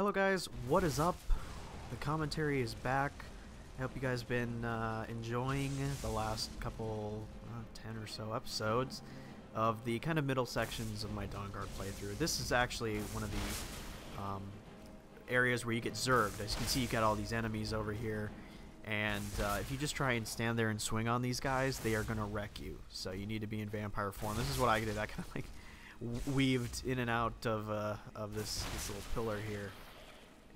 Hello guys, what is up? The commentary is back. I hope you guys been enjoying the last couple 10 or so episodes of the kind of middle sections of my Dawnguard playthrough. This is actually one of the areas where you get zerged. As you can see, you got all these enemies over here, and if you just try and stand there and swing on these guys, they are gonna wreck you. So you need to be in vampire form. This is what I did. I kind of like weaved in and out of this little pillar here,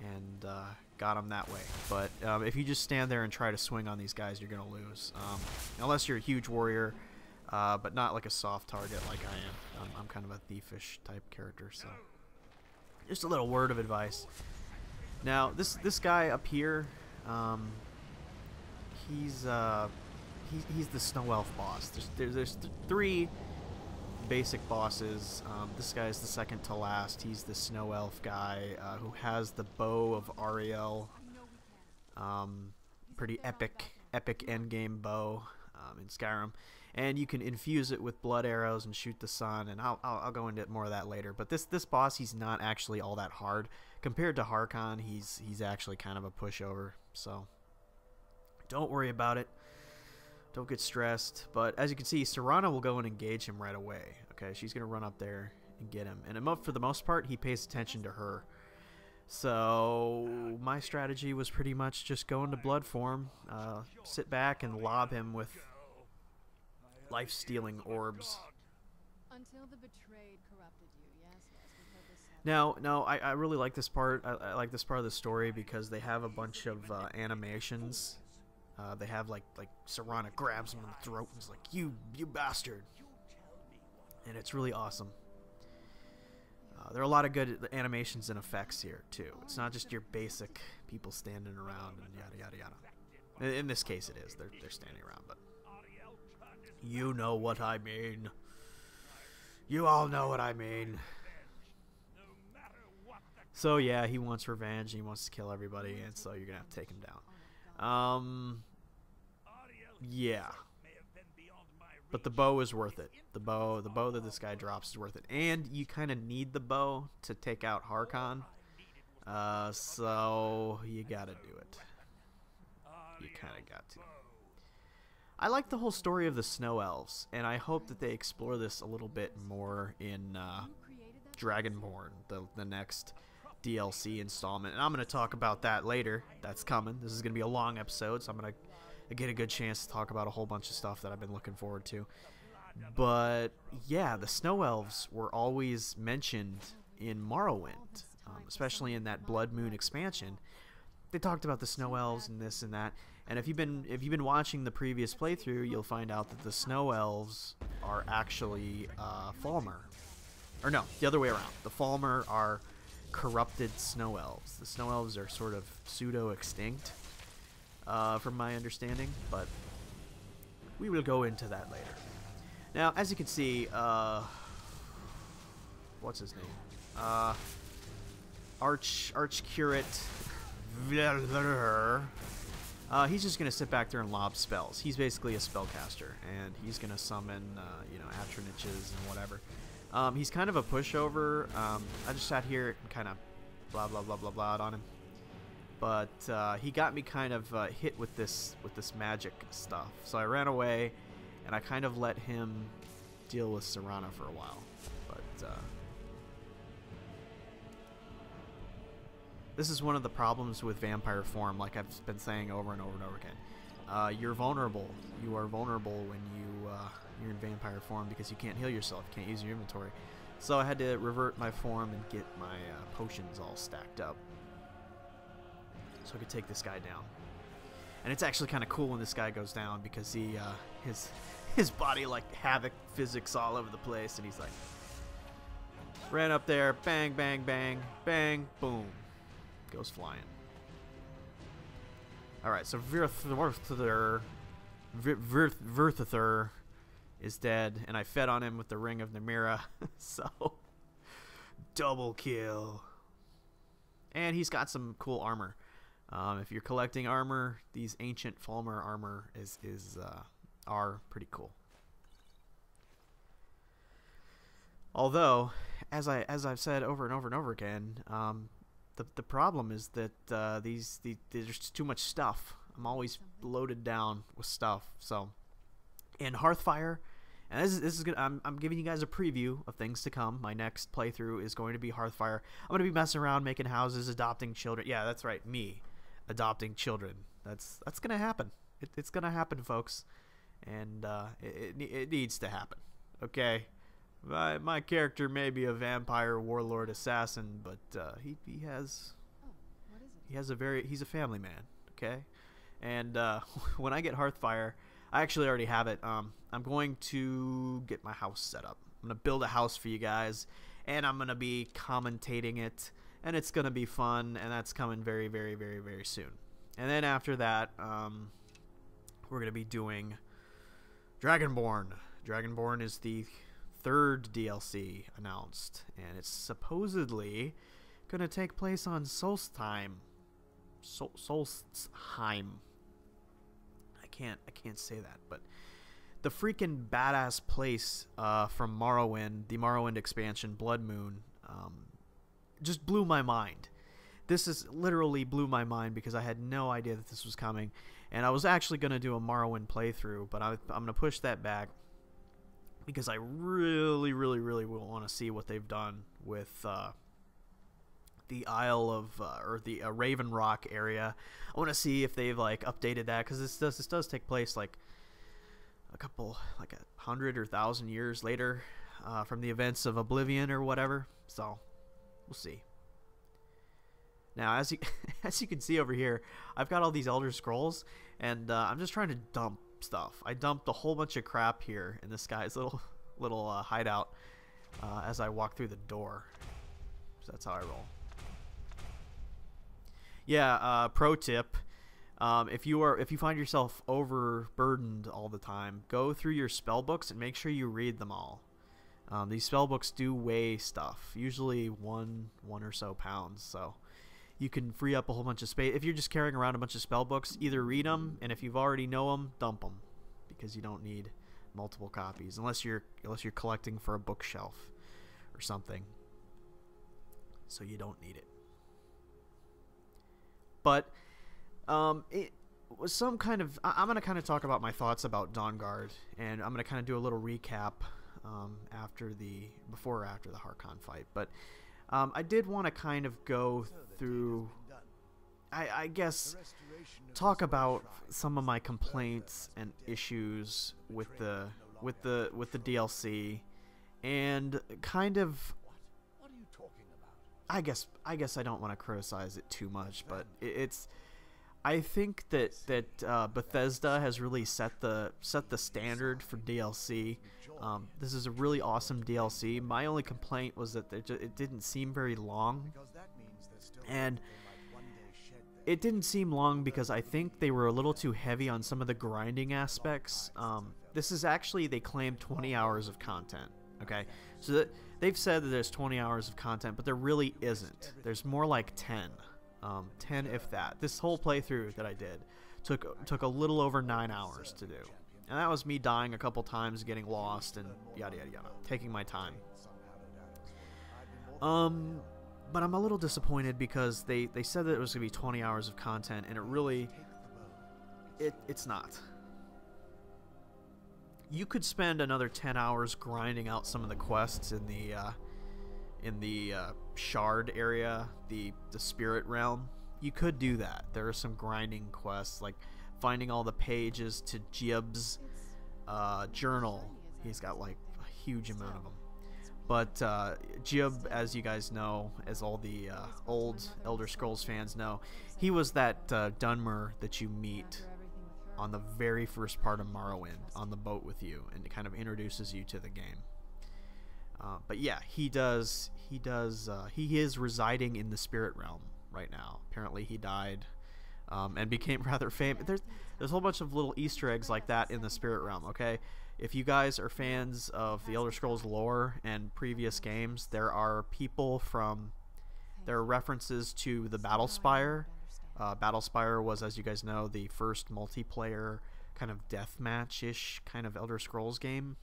and got them that way. But if you just stand there and try to swing on these guys, you're gonna lose, unless you're a huge warrior, but not like a soft target like I am. I'm kind of a thiefish type character, so just a little word of advice. Now this guy up here, he's the snow elf boss. There's three basic bosses. This guy's the second to last. He's the snow elf guy who has the bow of Ariel. Pretty epic endgame bow in Skyrim, and you can infuse it with blood arrows and shoot the sun. And I'll go into more of that later. But this boss, he's not actually all that hard compared to Harkon. He's actually kind of a pushover. So don't worry about it. Don't get stressed. But as you can see, Serana will go and engage him right away. Okay, she's going to run up there and get him. And for the most part, he pays attention to her. So my strategy was pretty much just go into blood form, sit back and lob him with life-stealing orbs. Until the betrayed corrupted you. Yes, we've heard this. Now, I really like this part. I like this part of the story because they have a bunch of animations. They have like Serana grabs him in the throat and is like, you bastard, and it's really awesome. There are a lot of good animations and effects here too. It's not just your basic people standing around and yada yada yada. In this case, it is. They're standing around, but you know what I mean. You all know what I mean. So yeah, he wants revenge. He wants to kill everybody, and so you're gonna have to take him down. Yeah, but the bow is worth it. The bow that this guy drops is worth it, and you kind of need the bow to take out Harkon. So you gotta do it. You kind of got to. I like the whole story of the snow elves, and I hope that they explore this a little bit more in Dragonborn, the next DLC installment. And I'm going to talk about that later. That's coming. This is going to be a long episode, so I'm going to get a good chance to talk about a whole bunch of stuff that I've been looking forward to. But yeah, the snow elves were always mentioned in Morrowind, especially in that Blood Moon expansion. They talked about the snow elves and this and that. And if you've been watching the previous playthrough, you'll find out that the snow elves are actually Falmer. Or no, the other way around. The Falmer are corrupted snow elves. The snow elves are sort of pseudo-extinct, from my understanding, but we will go into that later. Now, as you can see, what's his name? Arch-Curate Vyrthur. He's just going to sit back there and lob spells. He's basically a spellcaster, and he's going to summon, you know, Atroniches and whatever. He's kind of a pushover. I just sat here and kind of blah blah blah blah blah on him, but he got me kind of hit with this magic stuff. So I ran away, and I kind of let him deal with Serana for a while. But this is one of the problems with vampire form, like I've been saying over and over and over again. You're vulnerable. You are vulnerable when you're in vampire form because you can't heal yourself. You can't use your inventory. So I had to revert my form and get my potions all stacked up so I could take this guy down. And it's actually kind of cool when this guy goes down because his body like havoc physics all over the place, and he's like ran up there, bang bang bang bang, boom, goes flying. Alright, so Vyrthur is dead, and I fed on him with the Ring of Namira, so double kill. And he's got some cool armor. If you're collecting armor, these ancient Falmer armor are pretty cool. Although, as I've said over and over and over again, the problem is that there's just too much stuff. I'm always loaded down with stuff. So, and Hearthfire, and this is good. I'm giving you guys a preview of things to come. My next playthrough is going to be Hearthfire. I'm going to be messing around, making houses, adopting children. Yeah, that's right, me adopting children. That's going to happen. It's going to happen, folks, and it needs to happen. Okay, my character may be a vampire warlord assassin, but he's a family man. Okay, and when I get Hearthfire, I actually already have it. I'm going to get my house set up. I'm going to build a house for you guys, and I'm going to be commentating it, and it's going to be fun, and that's coming very, very, very, very soon. And then after that, we're going to be doing Dragonborn. Dragonborn is the 3rd DLC announced, and it's supposedly going to take place on Solstheim. Solstheim. I can't say that, but the freaking badass place from Morrowind, the Morrowind expansion, Blood Moon, just blew my mind. This is literally blew my mind because I had no idea that this was coming, and I was actually going to do a Morrowind playthrough, but I'm going to push that back because I really, really, really will want to see what they've done with the Isle of or the Raven Rock area. I want to see if they've like updated that, because this does take place like a couple, like 100 or 1,000 years later from the events of Oblivion or whatever. So we'll see. Now, as you can see over here, I've got all these Elder Scrolls, and I'm just trying to dump stuff. I dumped a whole bunch of crap here in this guy's little hideout as I walk through the door. So that's how I roll. Yeah, pro tip: if you find yourself overburdened all the time, go through your spell books and make sure you read them all. These spell books do weigh stuff, usually one or so pounds, so you can free up a whole bunch of space. If you're just carrying around a bunch of spell books, either read them, and if you've already know them, dump them, because you don't need multiple copies unless you're collecting for a bookshelf or something. So you don't need it. But it was some kind of... I'm going to kind of talk about my thoughts about Dawnguard, and I'm going to kind of do a little recap before or after the Harkon fight. But I did want to kind of go through, I guess, talk about some of my complaints and issues with the DLC, and kind of... I guess I don't want to criticize it too much, but it's... I think that Bethesda has really set the standard for DLC. This is a really awesome DLC. My only complaint was that it didn't seem very long, and it didn't seem long because I think they were a little too heavy on some of the grinding aspects. This is actually, they claim 20 hours of content. Okay, so they've said that there's 20 hours of content, but there really isn't. There's more like 10. 10 if that. This whole playthrough that I did took a little over 9 hours to do, and that was me dying a couple times, getting lost, and yada yada yada, taking my time. But I'm a little disappointed because they said that it was gonna be 20 hours of content, and it's not. You could spend another 10 hours grinding out some of the quests in the Shard area, the Spirit Realm. You could do that. There are some grinding quests, like finding all the pages to Jib's journal. He's got like a huge amount of them. But Jib, as you guys know, as all the old Elder Scrolls fans know, he was that Dunmer that you meet on the very first part of Morrowind on the boat with you, and it kind of introduces you to the game. But yeah, he is residing in the Spirit Realm right now. Apparently he died and became rather famous. There's a whole bunch of little Easter eggs like that in the Spirit Realm, okay? If you guys are fans of the Elder Scrolls lore and previous games, there are references to the Battlespire. Battlespire was, as you guys know, the first multiplayer kind of deathmatch-ish kind of Elder Scrolls game.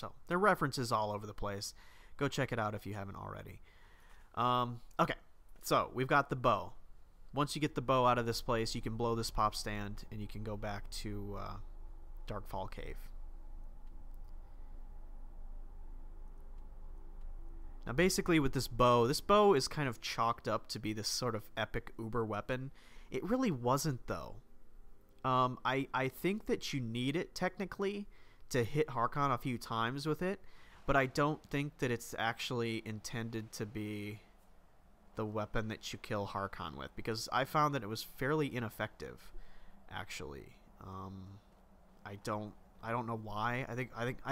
So there are references all over the place. Go check it out if you haven't already. Okay, so we've got the bow. Once you get the bow out of this place, you can blow this pop stand, and you can go back to Darkfall Cave. Now basically with this bow is kind of chalked up to be this sort of epic uber weapon. It really wasn't though. I think that you need it technically to hit Harkon a few times with it, but I don't think that it's actually intended to be the weapon that you kill Harkon with, because I found that it was fairly ineffective actually. I don't know why. I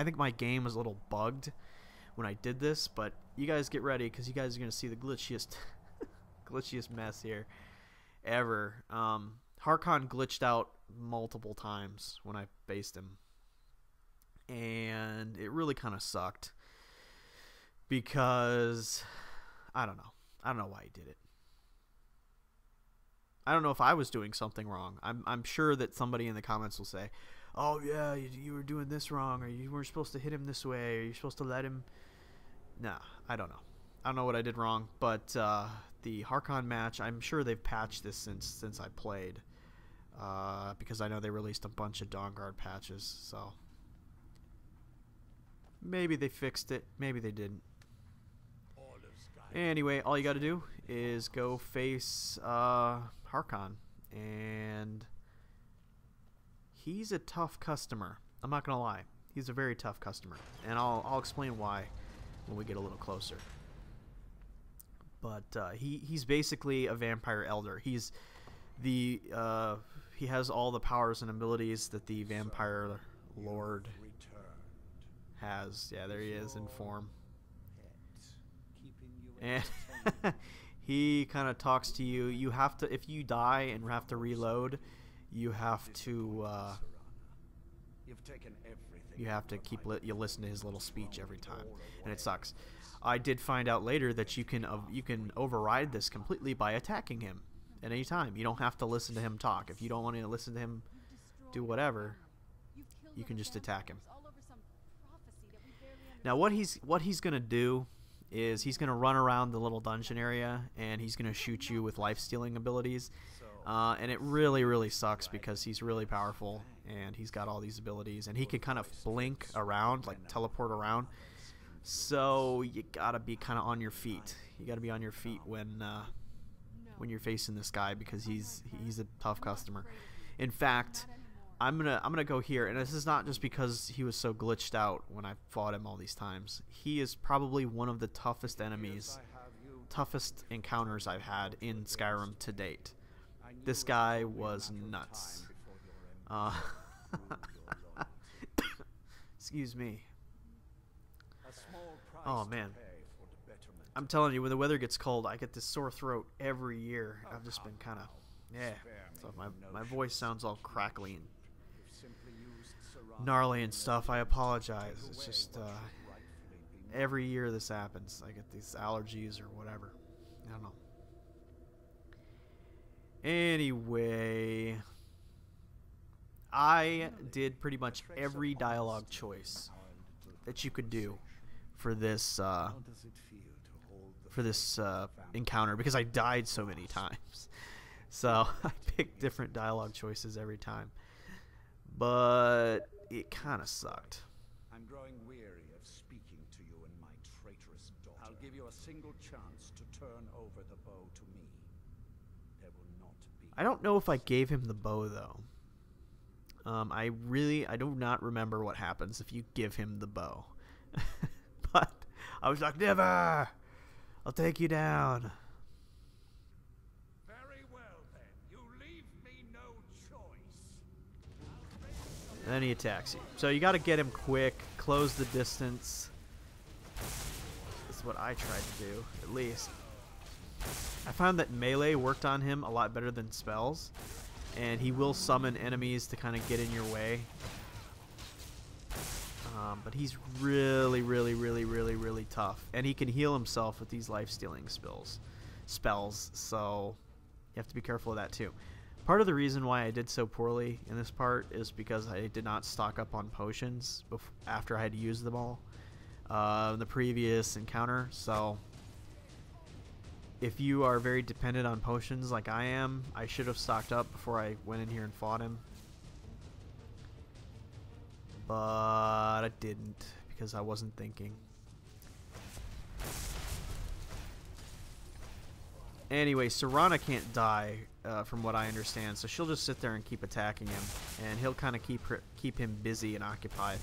think my game was a little bugged when I did this, but you guys get ready because you guys are gonna see the glitchiest glitchiest mess here ever. Harkon glitched out multiple times when I faced him, and it really kind of sucked because I don't know why he did it. I don't know if I was doing something wrong. I'm sure that somebody in the comments will say, oh yeah, you were doing this wrong, or you weren't supposed to hit him this way, or you're supposed to let him. Nah, I don't know. I don't know what I did wrong, but the Harkon match, I'm sure they've patched this since I played, because I know they released a bunch of Dawnguard patches, so maybe they fixed it, maybe they didn't. Anyway, all you got to do is go face Harkon, and he's a tough customer. I'm not gonna lie, he's a very tough customer, and I'll explain why when we get a little closer. But he's basically a vampire elder. He's the he has all the powers and abilities that the vampire lord has. Yeah, there he is in form. And he kind of talks to you. You have to, if you die and have to reload, you have to you listen to his little speech every time, and it sucks. I did find out later that you can override this completely by attacking him at any time. You don't have to listen to him talk. If you don't want to listen to him do whatever, you can just attack him. Now what he's gonna do is he's gonna run around the little dungeon area, and he's gonna shoot you with life-stealing abilities, and it really sucks because he's really powerful and he's got all these abilities, and he can kind of blink around, like teleport around. So you gotta be kind of on your feet. You gotta be on your feet when you're facing this guy, because he's a tough customer. In fact, I'm gonna go here, and this is not just because he was so glitched out when I fought him all these times. He is probably one of the toughest enemies, toughest encounters I've had in Skyrim to date. This guy was nuts. Excuse me. Oh man, I'm telling you, when the weather gets cold, I get this sore throat every year. I've just been kind of, yeah. So my voice sounds all crackly and gnarly and stuff. I apologize. It's just every year this happens. I get these allergies or whatever. I don't know. Anyway, I did pretty much every dialogue choice that you could do for this encounter, because I died so many times. So I picked different dialogue choices every time, but it kind of sucked. I'm growing weary of speaking to you and my traitorous daughter. I'll give you a single chance to turn over the bow to me. There will not be. I don't know if I gave him the bow though. I do not remember what happens if you give him the bow. But I was like, never! I'll take you down. Very well then. You leave me no choice. And then he attacks you. So you got to get him quick, close the distance. That's what I tried to do, at least. I found that melee worked on him a lot better than spells, and he will summon enemies to kind of get in your way. But he's really tough, and he can heal himself with these life-stealing spells. So you have to be careful of that too. Part of the reason why I did so poorly in this part is because I did not stock up on potions after I had used them all in the previous encounter. So if you are very dependent on potions like I am, I should have stocked up before I went in here and fought him. But I didn't because I wasn't thinking. Anyway, Serana can't die, from what I understand, so she'll just sit there and keep attacking him, and he'll kind of keep him busy and occupied,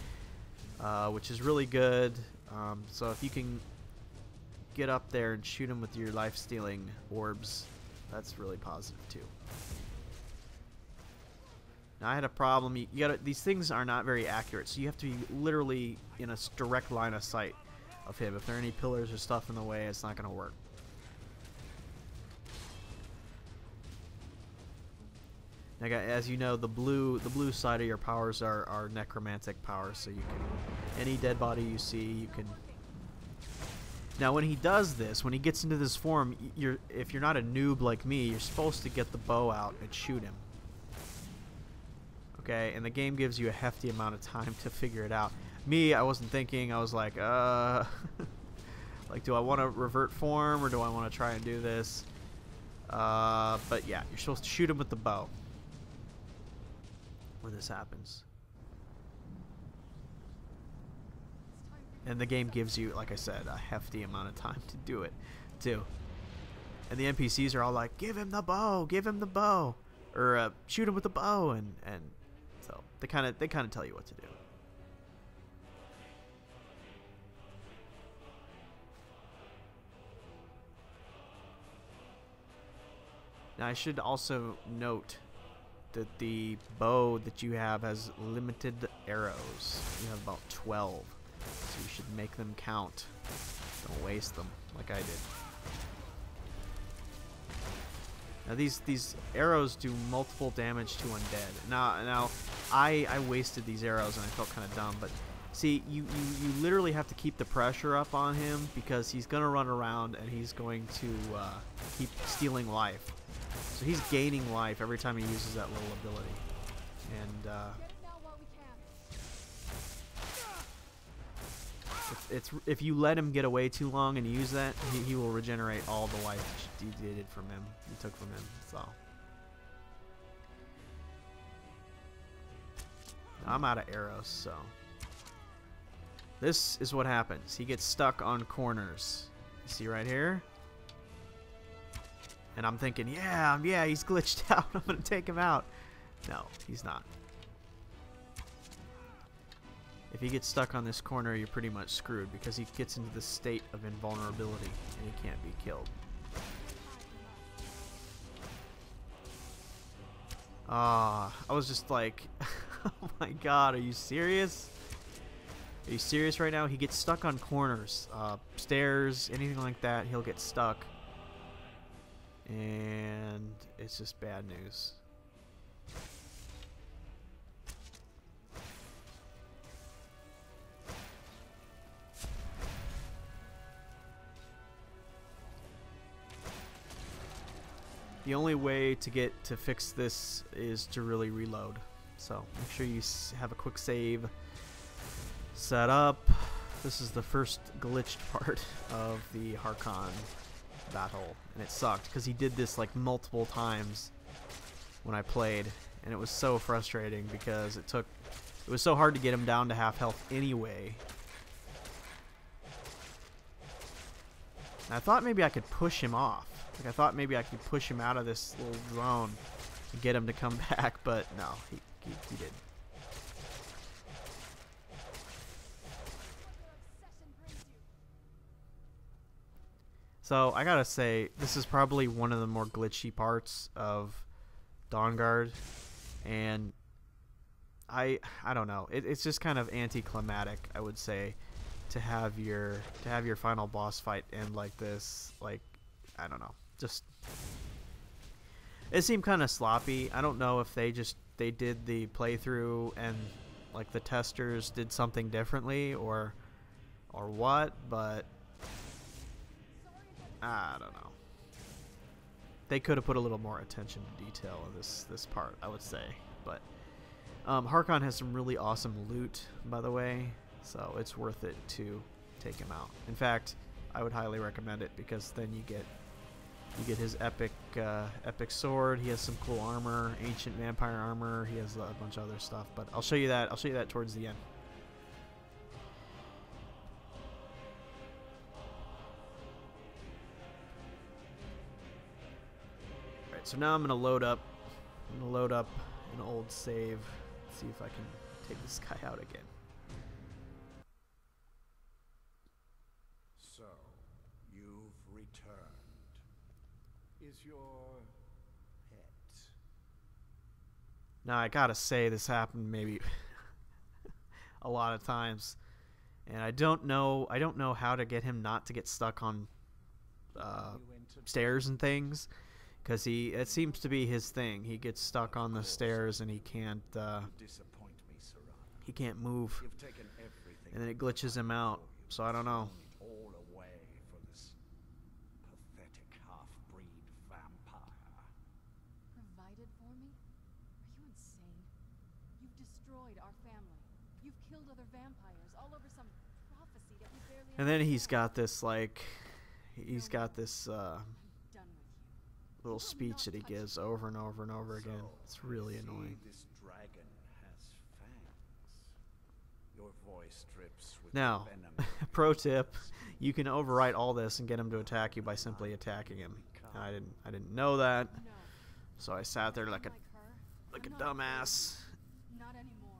which is really good. So if you can get up there and shoot him with your life-stealing orbs, that's really positive too. Now I had a problem. You gotta, these things are not very accurate, so you have to be literally in a direct line of sight of him. If there are any pillars or stuff in the way, it's not going to work. Now, as you know, the blue side of your powers are necromantic powers, so you can, any dead body you see, you can. Now, when he does this, when he gets into this form, if you're not a noob like me, you're supposed to get the bow out and shoot him. Okay, and the game gives you a hefty amount of time to figure it out. Me, I wasn't thinking. I was like, like, do I want to revert form or do I want to try and do this? But yeah, you're supposed to shoot him with the bow when this happens. And the game gives you, like I said, a hefty amount of time to do it, too. And the NPCs are all like, give him the bow, give him the bow. Or shoot him with the bow, and so they kind of tell you what to do. Now I should also note that the bow that you have has limited arrows. You have about 12, so you should make them count. Don't waste them like I did. Now these arrows do multiple damage to undead. Now I wasted these arrows and I felt kind of dumb, but see, you literally have to keep the pressure up on him because he's gonna run around and he's going to keep stealing life. So he's gaining life every time he uses that little ability. And if you let him get away too long and use that, he will regenerate all the life you did from him. You took from him. So I'm out of arrows. So this is what happens. He gets stuck on corners. You see right here. And I'm thinking, yeah, he's glitched out. I'm gonna take him out. No, he's not. If he gets stuck on this corner, you're pretty much screwed because he gets into the state of invulnerability and he can't be killed. I was just like, oh my god, are you serious? Are you serious right now? He gets stuck on corners, stairs, anything like that, he'll get stuck. And it's just bad news. The only way to fix this is to really reload. So make sure you have a quick save set up. This is the first glitched part of the Harkon battle, and it sucked because he did this like multiple times when I played, and it was so frustrating because it was so hard to get him down to half health anyway. And I thought maybe I could push him off. Like I thought maybe I could push him out of this little zone and get him to come back, but no, he did. So I gotta say, this is probably one of the more glitchy parts of Dawnguard, and I don't know. It's just kind of anticlimactic, I would say, to have your final boss fight end like this. Like, I don't know. Just it seemed kind of sloppy. I don't know if they did the playthrough and like the testers did something differently or what, but I don't know. They could have put a little more attention to detail in this part, I would say. But Harkon has some really awesome loot, by the way, so it's worth it to take him out. In fact, I would highly recommend it because then you get You get his epic sword. He has some cool armor, ancient vampire armor. He has a bunch of other stuff, but I'll show you that. I'll show you that towards the end. All right, so now I'm gonna load up. I'm gonna load up an old save. See if I can take this guy out again. So, you've returned. Is your pet? Now I gotta say this happened maybe a lot of times, and I don't know how to get him not to get stuck on stairs and things, because it seems to be his thing. He gets stuck on the stairs and he can't move, and then it glitches him out. So I don't know. All away for this pathetic half-breed vampire. Provided for me? Are you insane? You've destroyed our family. You've killed other vampires all over some prophecy that we barely And then he's understand. got this I'm done with you. little speech that he gives over and over and over again. So, It's really I see annoying. This dragon has fangs. Your voice drips with Now, venom. pro tip: you can overwrite all this and get him to attack you by simply attacking him. And I didn't know that, No. so I sat there like a her. like a I'm not dumbass. Not anymore.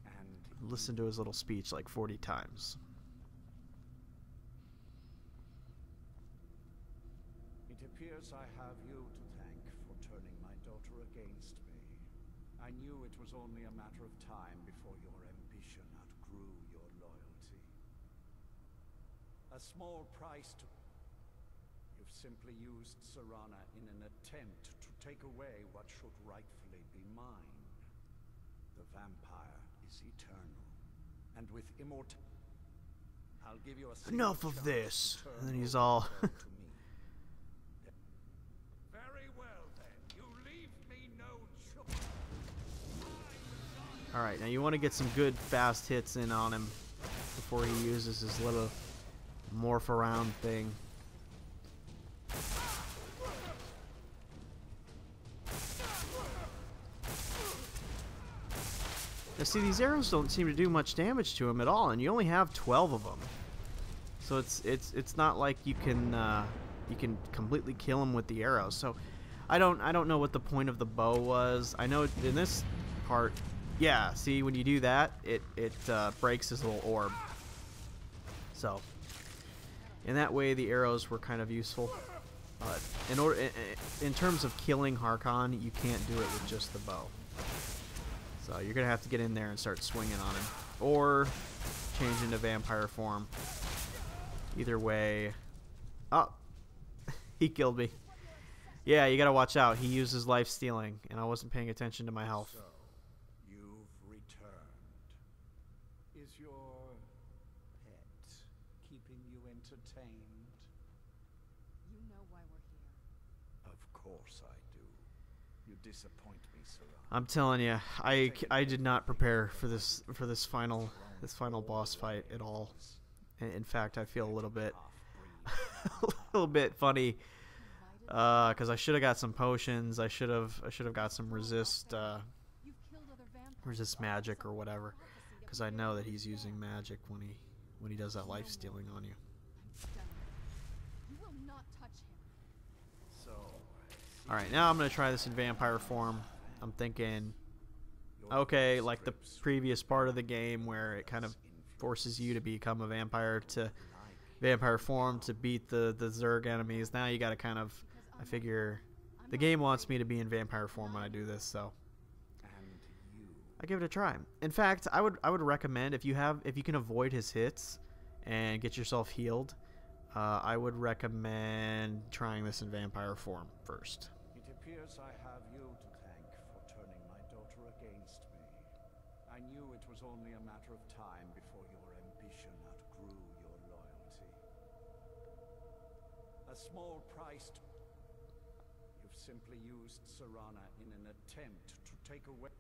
And Listened to his little speech like 40 times. it appears I have you to thank for turning my daughter against me. I knew it was only a matter of time before your ambition outgrew your loyalty. A small price to... You've simply used Serana in an attempt to take away what should rightfully be mine. The vampire is eternal, and with immortality, I'll give you a single Enough of chance this. to turn And then he's over all the bow to me. Very well then, you leave me no choice. Alright, now you want to get some good fast hits in on him before he uses his little morph around thing. Now see, these arrows don't seem to do much damage to him at all, and you only have 12 of them. So it's not like you can completely kill him with the arrows. So I don't know what the point of the bow was. I know in this part, yeah. See, when you do that, it breaks his little orb. So in that way, the arrows were kind of useful. But in terms of killing Harkon, you can't do it with just the bow. So you're gonna have to get in there and start swinging on him, or change into vampire form. Either way, oh, he killed me. Yeah, you gotta watch out. He uses life stealing, and I wasn't paying attention to my health. So, you've returned. Is your pet keeping you entertained? You know why we're here. Of course I do. You disappoint me, Serana. I'm telling you, I did not prepare for this final boss fight at all. In fact, I feel a little bit funny because I should have got some potions. I should have got some resist magic or whatever, because I know that he's using magic when he does that life stealing on you. You will not touch him. So, All right, now I'm gonna try this in vampire form. I'm thinking, okay, like the previous part of the game where it kind of forces you to become a vampire form to beat the Zerg enemies. Now you gotta kind of, I figure the game wants me to be in vampire form when I do this, so I give it a try. In fact, I would recommend, if you can avoid his hits and get yourself healed, I would recommend trying this in vampire form first. it appears I have you to thank for turning my daughter against me. I knew it was only a matter of time before your ambition outgrew your loyalty. A small price to... You've simply used Serana in an attempt to take away...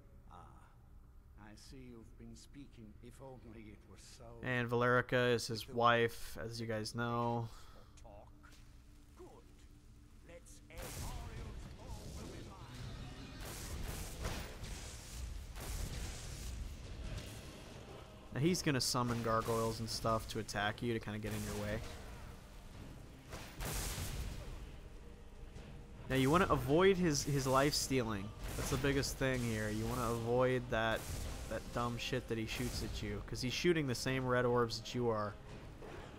I see you've been speaking. If only it were so... And Valerica is his wife, as you guys know. Talk. Good. Now he's gonna summon gargoyles and stuff to attack you to kind of get in your way. Now you want to avoid his life stealing. That's the biggest thing here. You want to avoid that dumb shit that he shoots at you, because he's shooting the same red orbs that you are.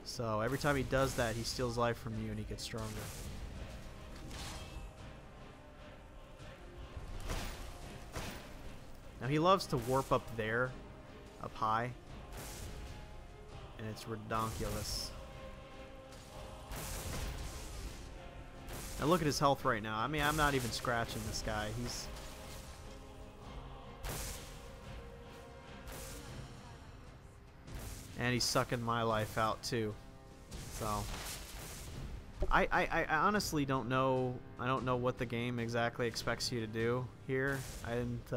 So every time he does that, he steals life from you and he gets stronger. Now he loves to warp up there, up high, and it's redonkulous. Now look at his health right now. I mean, I'm not even scratching this guy. He's... And he's sucking my life out too. So I honestly don't know. I don't know what the game exactly expects you to do here. I didn't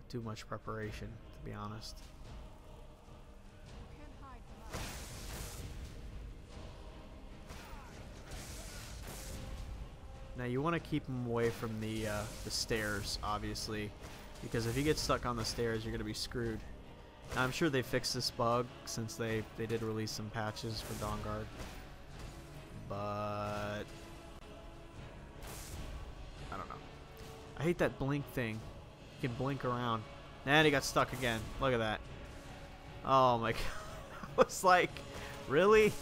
do much preparation, to be honest. Now you want to keep him away from the stairs, obviously, because if he gets stuck on the stairs, you're gonna be screwed. Now, I'm sure they fixed this bug since they did release some patches for Dawnguard, but I don't know. I hate that blink thing. You can blink around, and he got stuck again. Look at that. Oh my god! I was like, really,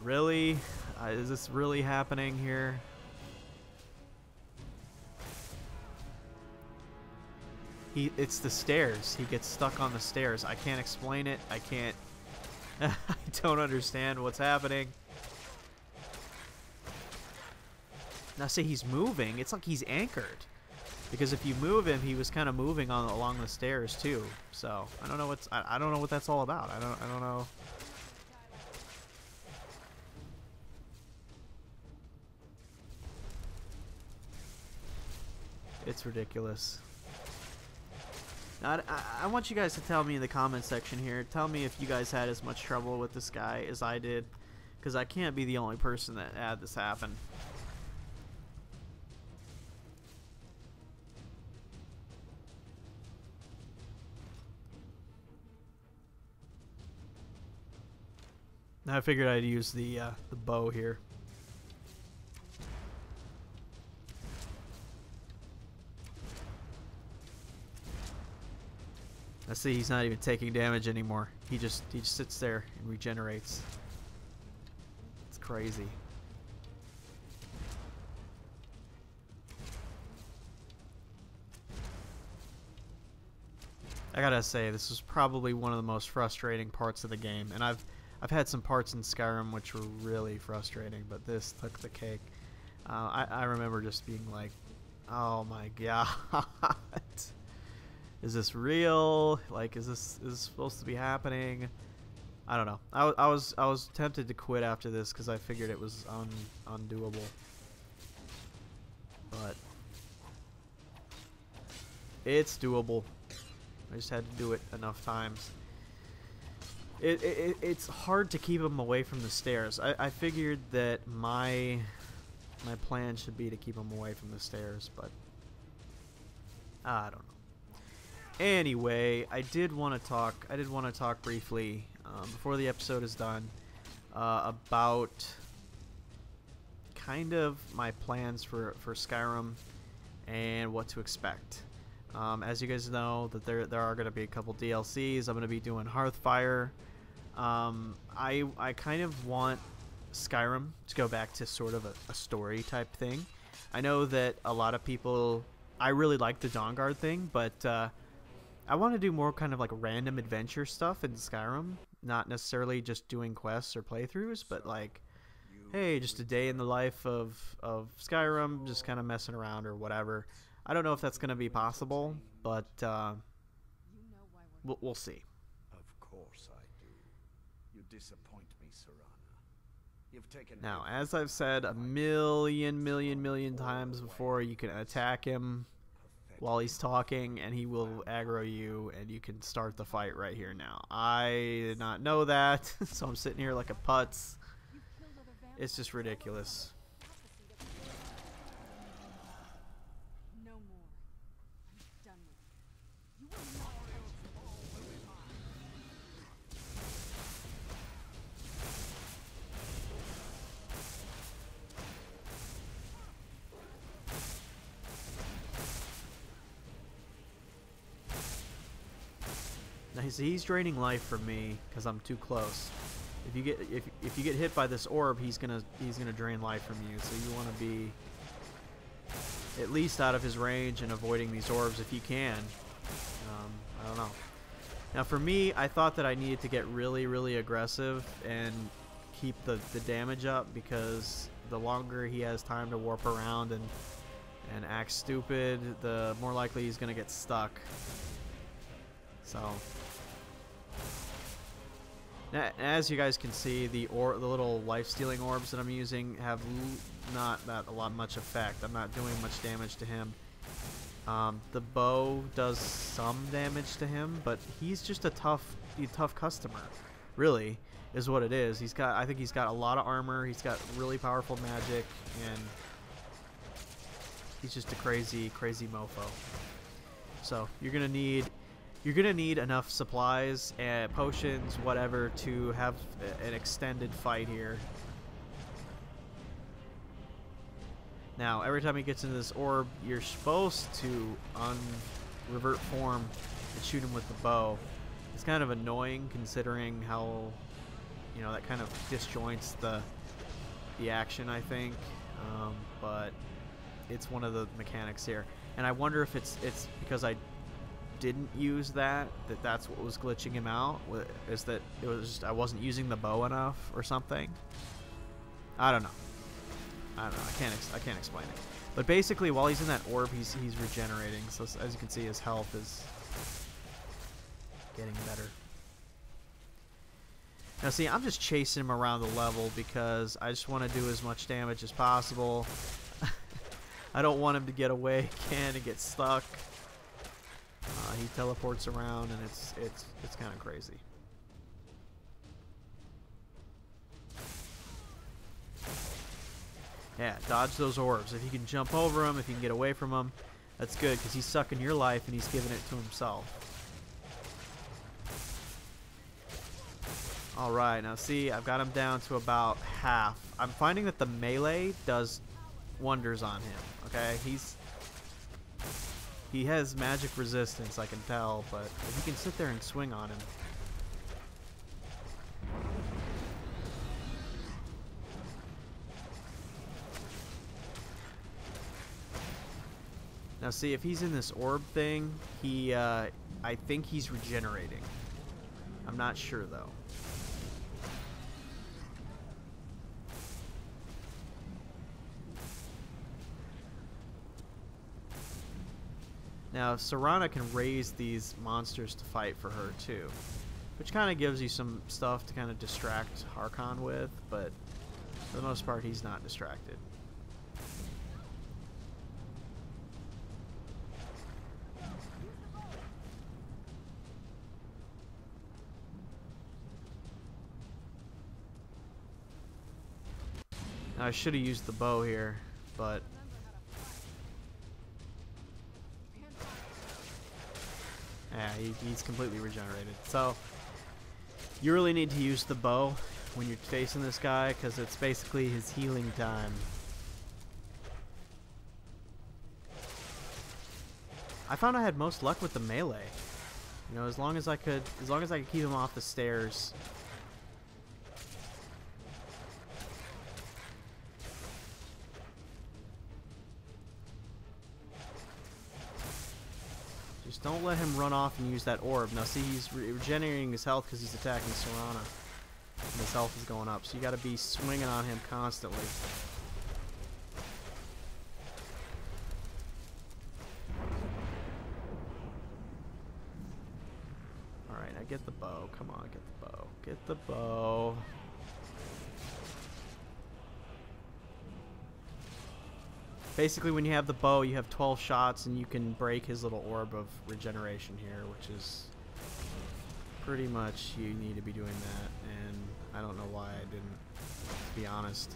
really? Is this really happening here? It's the stairs. He gets stuck on the stairs. I can't explain it. I can't... I don't understand what's happening. Now, see, he's moving. It's like he's anchored. Because if you move him, he was kind of moving along the stairs, too. So, I don't know what's... I don't know what that's all about. I don't know... It's ridiculous. Now, I want you guys to tell me in the comment section here. Tell me if you guys had as much trouble with this guy as I did, because I can't be the only person that had this happen. Now I figured I'd use the bow here. I see he's not even taking damage anymore. He just sits there and regenerates. It's crazy. I gotta say, this was probably one of the most frustrating parts of the game, and I've had some parts in Skyrim which were really frustrating, but this took the cake. I remember just being like, oh my god. Is this real? Like, is this supposed to be happening? I don't know. I was tempted to quit after this because I figured it was undoable. But it's doable. I just had to do it enough times. It's hard to keep him away from the stairs. I figured that my plan should be to keep him away from the stairs, but I don't know. Anyway, I did want to talk briefly before the episode is done about kind of my plans for Skyrim and what to expect. As you guys know, that there are going to be a couple DLCs. I'm going to be doing Hearthfire. I kind of want Skyrim to go back to sort of a story type thing. I know that a lot of people... I really like the Dawnguard thing, but I want to do more kind of like random adventure stuff in Skyrim. Not necessarily just doing quests or playthroughs, but like, hey, just a day in the life of Skyrim, just kind of messing around or whatever. I don't know if that's going to be possible, but we'll see. Of course I do. You disappoint me, Serana. You've taken... Now, as I've said a million times before, you can attack him while he's talking, and he will aggro you, and you can start the fight right here now. I did not know that, so I'm sitting here like a putz. It's just ridiculous. No more. I'm done he's draining life from me because I'm too close. If you get hit by this orb, he's gonna drain life from you. So you want to be at least out of his range and avoiding these orbs if you can. I don't know. Now for me, I thought that I needed to get really, really aggressive and keep the damage up, because the longer he has time to warp around and act stupid, the more likely he's gonna get stuck. So now, as you guys can see, the little life-stealing orbs that I'm using have not much effect. I'm not doing much damage to him. The bow does some damage to him, but he's just a tough customer. Really, is what it is. I think he's got a lot of armor. He's got really powerful magic, and he's just a crazy mofo. So you're gonna need enough supplies and potions, whatever, to have an extended fight here. Now, every time he gets into this orb, you're supposed to revert form and shoot him with the bow. It's kind of annoying considering how, you know, that kind of disjoints the action, I think. But it's one of the mechanics here. And I wonder if it's because I didn't use that's what was glitching him out, is that it was just I wasn't using the bow enough or something. I don't know. I can't explain it. But basically, while he's in that orb, he's regenerating. So as you can see, his health is getting better. Now see, I'm just chasing him around the level because I just want to do as much damage as possible. I don't want him to get away again and get stuck. He teleports around, and it's kind of crazy. Yeah, dodge those orbs. If you can jump over them, if you can get away from them, that's good, because he's sucking your life and he's giving it to himself. Alright, now see, I've got him down to about half. I'm finding that the melee does wonders on him, okay? He has magic resistance, I can tell, but if you can sit there and swing on him. Now see, if he's in this orb thing, I think he's regenerating. I'm not sure though. Now Serana can raise these monsters to fight for her too, which kind of gives you some stuff to kind of distract Harkon with, but for the most part he's not distracted. Now, I should have used the bow here, but yeah, he's completely regenerated. So you really need to use the bow when you're facing this guy, because it's basically his healing time. I found I had most luck with the melee. You know, as long as I could keep him off the stairs. Just don't let him run off and use that orb. Now see, he's regenerating his health because he's attacking Serana. And his health is going up. So you got to be swinging on him constantly. Alright, now get the bow. Come on, get the bow. Get the bow. Basically, when you have the bow, you have 12 shots, and you can break his little orb of regeneration here, which is pretty much, you need to be doing that, and I don't know why I didn't, to be honest.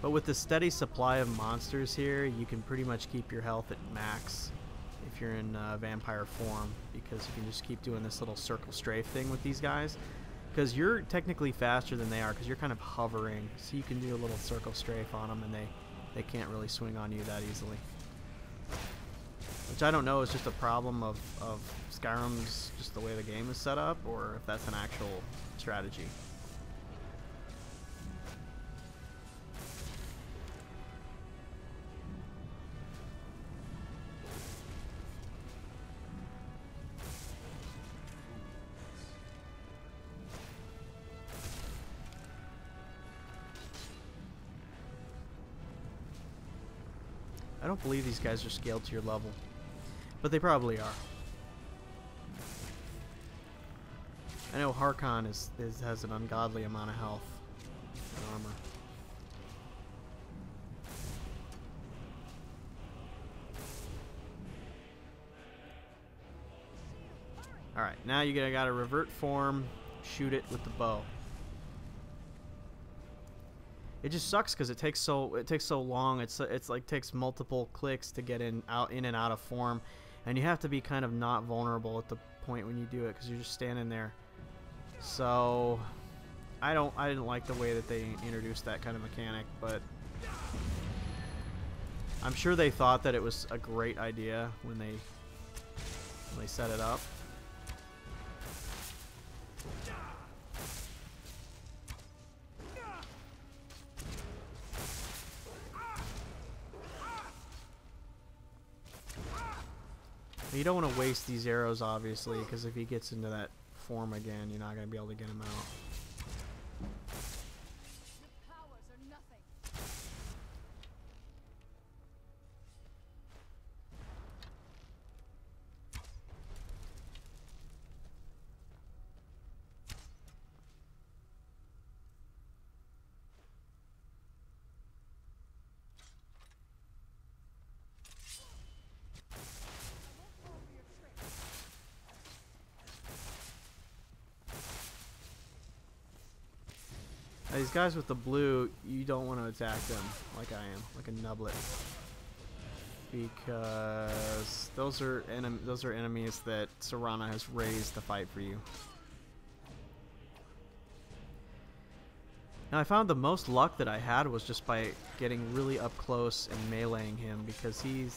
But with the steady supply of monsters here, you can pretty much keep your health at max if you're in vampire form, because you can just keep doing this little circle strafe thing with these guys. Because you're technically faster than they are, because you're kind of hovering, so you can do a little circle strafe on them, and they can't really swing on you that easily. Which I don't know is just a problem of Skyrim's, just the way the game is set up, or if that's an actual strategy. I don't believe these guys are scaled to your level, but they probably are. I know Harkon has an ungodly amount of health and armor. Alright, now you gotta revert form, shoot it with the bow. It just sucks because it takes so long. It's like takes multiple clicks to get in and out of form, and you have to be kind of not vulnerable at the point when you do it because you're just standing there. So I didn't like the way that they introduced that kind of mechanic, but I'm sure they thought that it was a great idea when they set it up. You don't want to waste these arrows, obviously, because if he gets into that form again, you're not going to be able to get him out. Your powers are nothing. Now, these guys with the blue, you don't want to attack them like I am, like a nublet, because those are enemies that Serana has raised to fight for you. Now, I found the most luck that I had was just by getting really up close and meleeing him, because he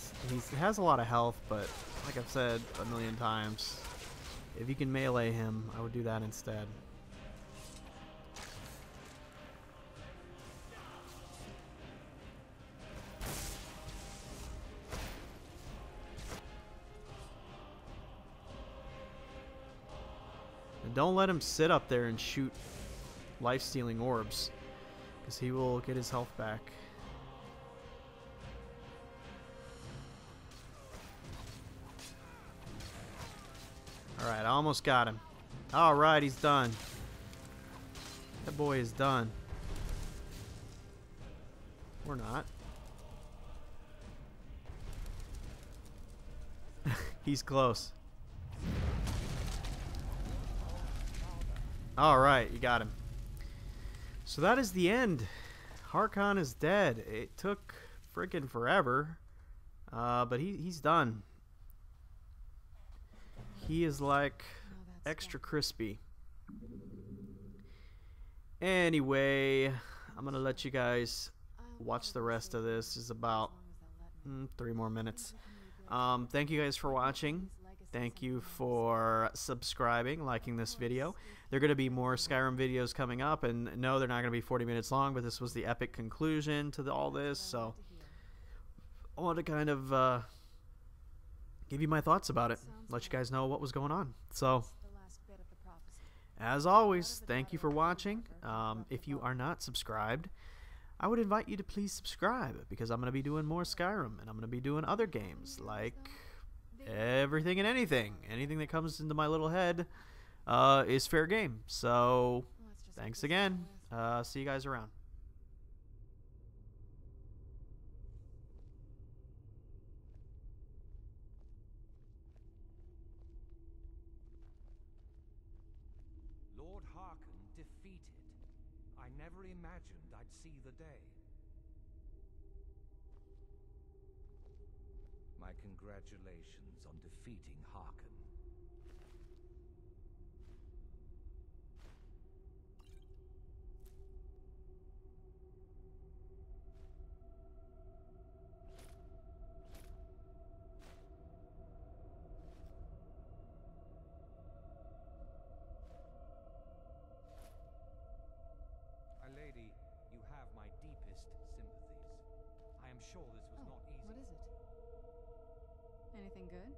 has a lot of health, but like I've said a million times, if you can melee him, I would do that instead. Don't let him sit up there and shoot life-stealing orbs, because he will get his health back. Alright, I almost got him. Alright, he's done. That boy is done. Or not. He's close. Alright, you got him. So that is the end. Harkon is dead. It took freaking forever. But he's done. He is like extra crispy. Anyway, I'm going to let you guys watch the rest of this. It's about 3 more minutes. Thank you guys for watching. Thank you for subscribing, liking this video. There are going to be more Skyrim videos coming up, and no, they're not going to be 40 minutes long, but this was the epic conclusion to all this, so I want to kind of give you my thoughts about it, let you guys know what was going on. So, as always, thank you for watching. If you are not subscribed, I would invite you to please subscribe, because I'm going to be doing more Skyrim, and I'm going to be doing other games, like everything and anything that comes into my little head is fair game. So thanks again. See you guys around. Lord Harkon defeated. I never imagined I'd see the day. My congratulations on defeating Harkon. deepest sympathies. I am sure this was not easy. What is it? Anything good?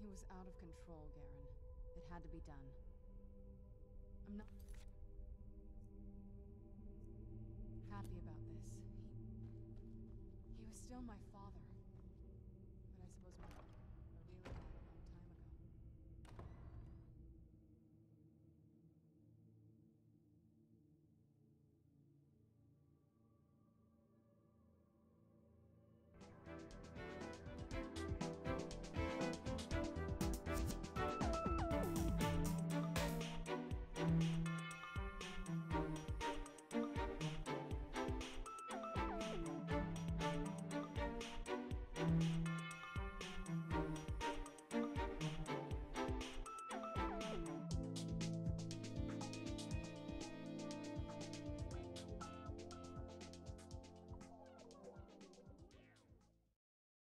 He was out of control, Garen. It had to be done. I'm not happy about this. He was still my father.